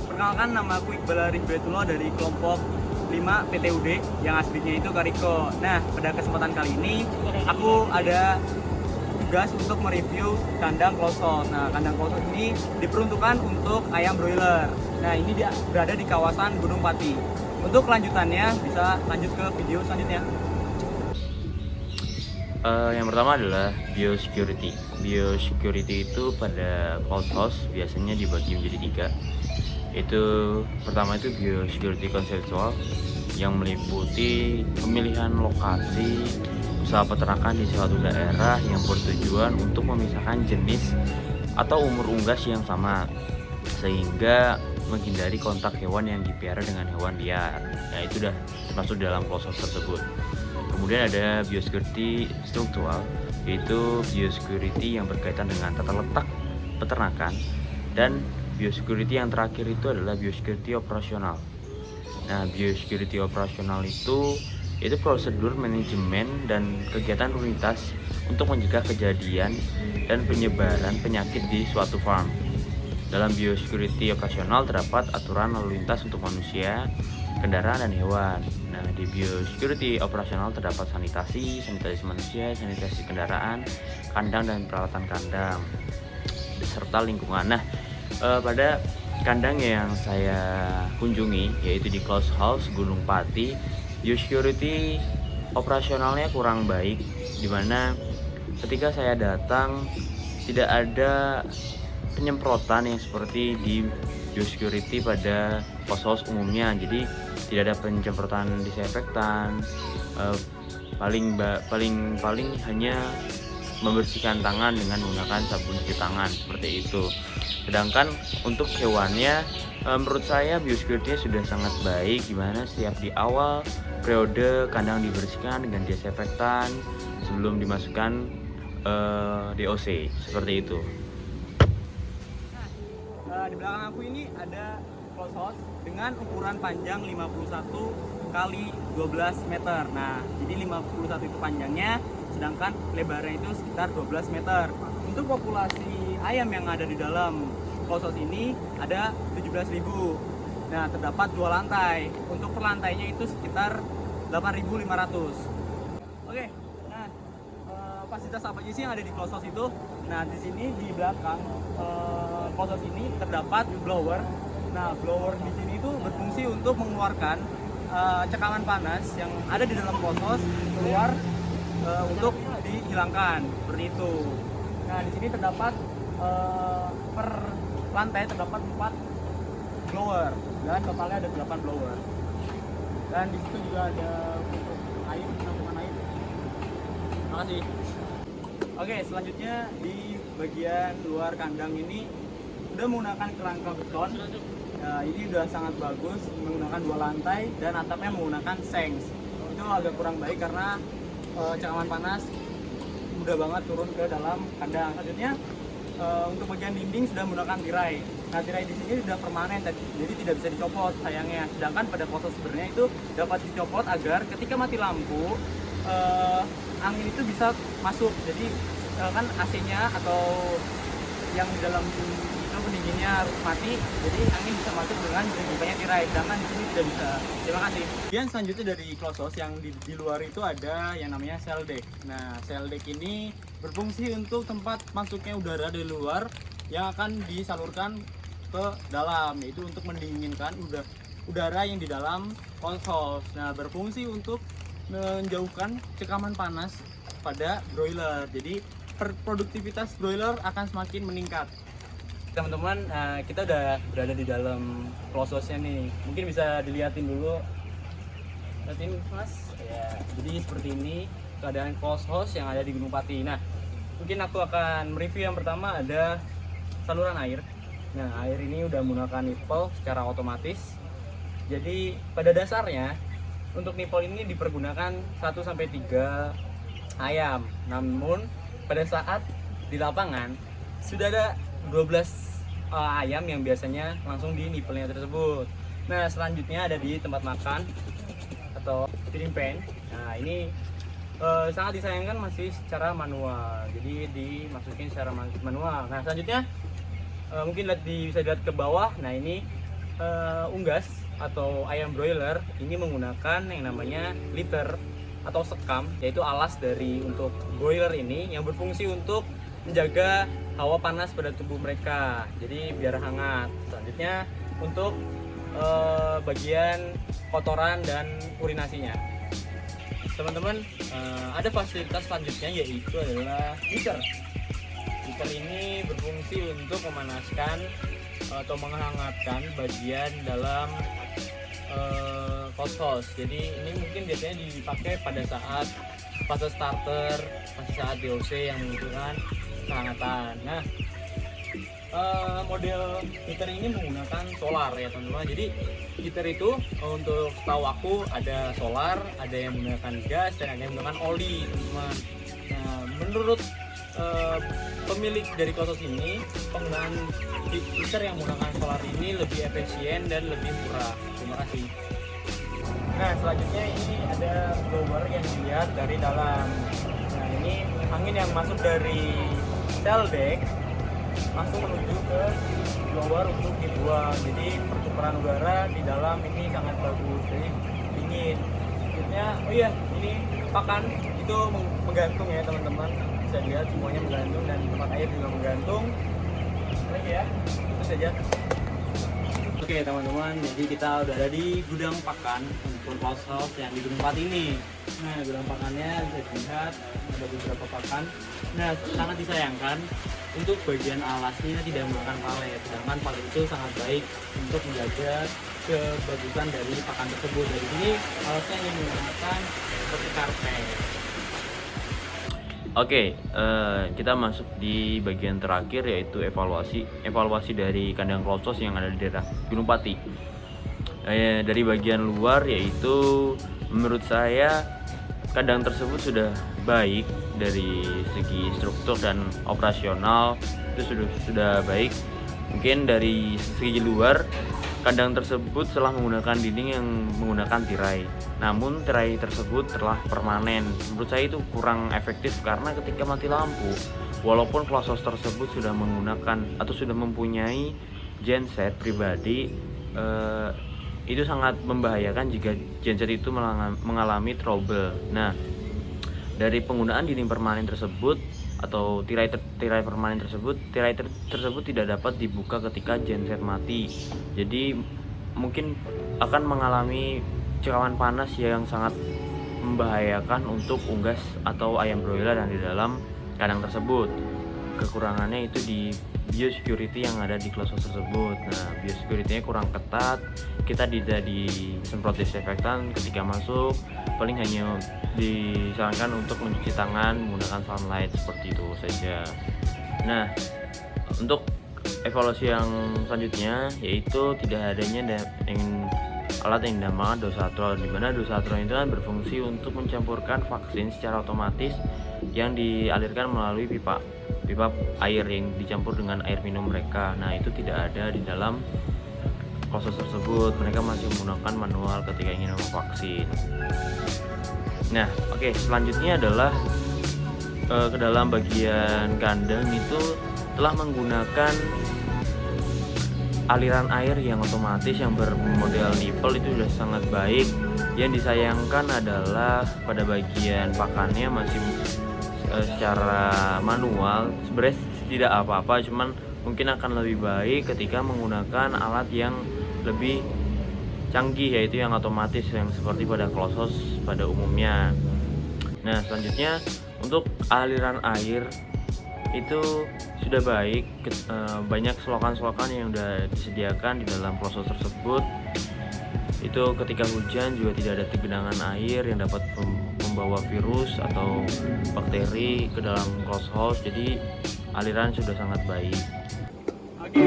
Perkenalkan, nama aku Iqbal Arif Baitullah dari kelompok 5 PTUD yang aslinya itu Kariko. Nah, pada kesempatan kali ini aku ada tugas untuk mereview kandang closed house. Nah, kandang closed house ini diperuntukkan untuk ayam broiler. Nah, ini dia berada di kawasan Gunung Pati. Untuk kelanjutannya bisa lanjut ke video selanjutnya. Yang pertama adalah biosecurity. Biosecurity itu pada closed house biasanya dibagi menjadi 3. Itu pertama itu biosecurity konseptual yang meliputi pemilihan lokasi usaha peternakan di suatu daerah yang bertujuan untuk memisahkan jenis atau umur unggas yang sama sehingga menghindari kontak hewan yang dipelihara dengan hewan liar. Nah, itu udah termasuk dalam closed house tersebut. Kemudian ada biosecurity struktural, yaitu biosecurity yang berkaitan dengan tata letak peternakan, dan biosecurity yang terakhir itu adalah biosecurity operasional. Nah, biosecurity operasional itu prosedur manajemen dan kegiatan rutinitas untuk mencegah kejadian dan penyebaran penyakit di suatu farm. Dalam biosecurity operasional terdapat aturan lalu lintas untuk manusia, kendaraan, dan hewan. Nah, di biosecurity operasional terdapat sanitasi manusia, sanitasi kendaraan, kandang dan peralatan kandang, serta lingkungan. Nah, pada kandang yang saya kunjungi, yaitu di closed house Gunung Pati, biosecurity operasionalnya kurang baik, dimana ketika saya datang tidak ada penyemprotan yang seperti di biosecurity pada closed house umumnya. Jadi tidak ada penyemprotan disinfektan, paling hanya membersihkan tangan dengan menggunakan sabun cuci tangan seperti itu. Sedangkan untuk hewannya, menurut saya biosecurity sudah sangat baik, dimana setiap di awal periode kandang dibersihkan dengan disinfektan sebelum dimasukkan DOC seperti itu. Di belakang aku ini ada closed house dengan ukuran panjang 51 kali 12 meter. Nah, jadi 51 itu panjangnya, sedangkan lebarnya itu sekitar 12 meter. Untuk populasi ayam yang ada di dalam closed house ini ada 17.000. Nah, terdapat 2 lantai. Untuk per lantainya itu sekitar 8.500. Oke. Nah, fasilitas apa aja sih yang ada di closed house itu? Nah, di sini di belakang closed house ini terdapat blower. Nah, blower di sini itu berfungsi untuk mengeluarkan cekaman panas yang ada di dalam closed house keluar untuk dihilangkan seperti itu. Nah, di sini terdapat per lantai terdapat 4 blower dan totalnya ada 8 blower. Dan di situ juga ada untuk air, penampungan air. Terima kasih. Oke, selanjutnya di bagian luar kandang ini udah menggunakan kerangka beton. Nah, ini udah sangat bagus, menggunakan 2 lantai dan atapnya menggunakan sengs. Itu agak kurang baik karena cekaman panas mudah banget turun ke dalam kandang. Selanjutnya untuk bagian dinding sudah menggunakan tirai. Nah, tirai di sini sudah permanen, jadi tidak bisa dicopot sayangnya. Sedangkan pada closed sebenarnya itu dapat dicopot agar ketika mati lampu angin itu bisa masuk. Jadi kan AC-nya atau yang di dalam itu pendinginnya harus mati, jadi angin bisa masuk dengan dibukanya tirai. Sedangkan di sini tidak bisa. Terima kasih. Kemudian selanjutnya dari closed house yang di luar itu ada yang namanya cell deck. Nah, cell deck ini berfungsi untuk tempat masuknya udara dari luar yang akan disalurkan ke dalam, yaitu untuk mendinginkan udara yang di dalam closed house. Nah, berfungsi untuk menjauhkan cekaman panas pada broiler. Jadi produktivitas broiler akan semakin meningkat. Teman-teman, kita udah berada di dalam closed house-nya nih. Mungkin bisa dilihatin dulu. Lihatin, Mas. Ya, jadi seperti ini keadaan closed house yang ada di Gunung Pati. Nah, mungkin aku akan mereview yang pertama ada saluran air. Nah, air ini udah menggunakan nipple secara otomatis. Jadi pada dasarnya untuk nipple ini dipergunakan 1-3 ayam. Namun pada saat di lapangan sudah ada 12 ayam yang biasanya langsung di nipple-nya tersebut. Nah, selanjutnya ada di tempat makan atau feeding pen. Nah, ini sangat disayangkan masih secara manual. Jadi dimasukin secara manual. Nah, selanjutnya mungkin bisa dilihat ke bawah. Nah ini unggas atau ayam broiler ini menggunakan yang namanya liter atau sekam, yaitu alas dari untuk broiler ini yang berfungsi untuk menjaga hawa panas pada tubuh mereka, jadi biar hangat. Selanjutnya untuk bagian kotoran dan urinasinya, teman-teman, ada fasilitas selanjutnya yaitu adalah heater. Heater ini berfungsi untuk memanaskan atau menghangatkan bagian dalam closed house. Jadi ini mungkin biasanya dipakai pada saat fase starter, pada saat DOC yang membutuhkan kehangatan. Nah, model heater ini menggunakan solar ya teman-teman. Jadi heater itu untuk setahu aku ada solar, ada yang menggunakan gas, dan ada yang menggunakan oli teman-teman. Nah, menurut pemilik dari closed house ini, penggunaan heater yang menggunakan solar ini lebih efisien dan lebih murah. Terima kasih. Nah, selanjutnya ini ada blower yang dilihat dari dalam. Nah, ini angin yang masuk dari cell deck langsung menuju ke blower untuk dibuang. Jadi pertukaran udara di dalam ini sangat bagus, jadi dingin. Selanjutnya, oh iya, ini pakan itu menggantung ya teman-teman. Bisa dilihat semuanya menggantung dan tempat air juga menggantung. Oke ya, itu saja. Oke teman-teman, jadi kita udah ada di gudang pakan untuk closed house yang di gedung 4 ini. Nah, gudang pakannya bisa dilihat ada beberapa pakan. Nah, sangat disayangkan untuk bagian alasnya tidak menggunakan palet, sedangkan palet itu sangat baik untuk menjaga kebagusan dari pakan tersebut. Dari sini alasnya hanya menggunakan seperti karpet. Oke, kita masuk di bagian terakhir yaitu evaluasi dari kandang closed house yang ada di daerah Gunung Pati. Dari bagian luar, yaitu menurut saya kandang tersebut sudah baik dari segi struktur dan operasional, itu sudah baik. Mungkin dari segi luar, kandang tersebut telah menggunakan dinding yang menggunakan tirai. Namun tirai tersebut telah permanen. Menurut saya itu kurang efektif karena ketika mati lampu, walaupun closed house tersebut sudah menggunakan atau sudah mempunyai genset pribadi, itu sangat membahayakan jika genset itu mengalami trouble. Nah, dari penggunaan dinding permanen tersebut atau tirai permanen tersebut, tersebut tidak dapat dibuka ketika genset mati. Jadi mungkin akan mengalami cekawan panas yang sangat membahayakan untuk unggas atau ayam broiler yang di dalam kandang tersebut. Kekurangannya itu di biosecurity yang ada di closed house tersebut. Nah, biosecurity-nya kurang ketat. Kita tidak disemprot disinfektan ketika masuk. Paling hanya disarankan untuk mencuci tangan menggunakan sunlight, seperti itu saja. Nah, untuk evaluasi yang selanjutnya yaitu tidak adanya alat yang dinamakan dosatron, di mana dosatron itu kan berfungsi untuk mencampurkan vaksin secara otomatis yang dialirkan melalui pipa air yang dicampur dengan air minum mereka. Nah, itu tidak ada di dalam proses tersebut. Mereka masih menggunakan manual ketika ingin memvaksin. Nah, oke, selanjutnya adalah ke dalam bagian kandang itu telah menggunakan aliran air yang otomatis yang bermodel nipple, itu sudah sangat baik. Yang disayangkan adalah pada bagian pakannya masih secara manual. Sebenarnya tidak apa-apa, cuman mungkin akan lebih baik ketika menggunakan alat yang lebih canggih, yaitu yang otomatis yang seperti pada closed house pada umumnya. Nah, selanjutnya untuk aliran air itu sudah baik, banyak selokan-selokan yang sudah disediakan di dalam closed house tersebut. Itu ketika hujan juga tidak ada genangan air yang dapat membawa virus atau bakteri ke dalam closed house. Jadi aliran sudah sangat baik. Oke,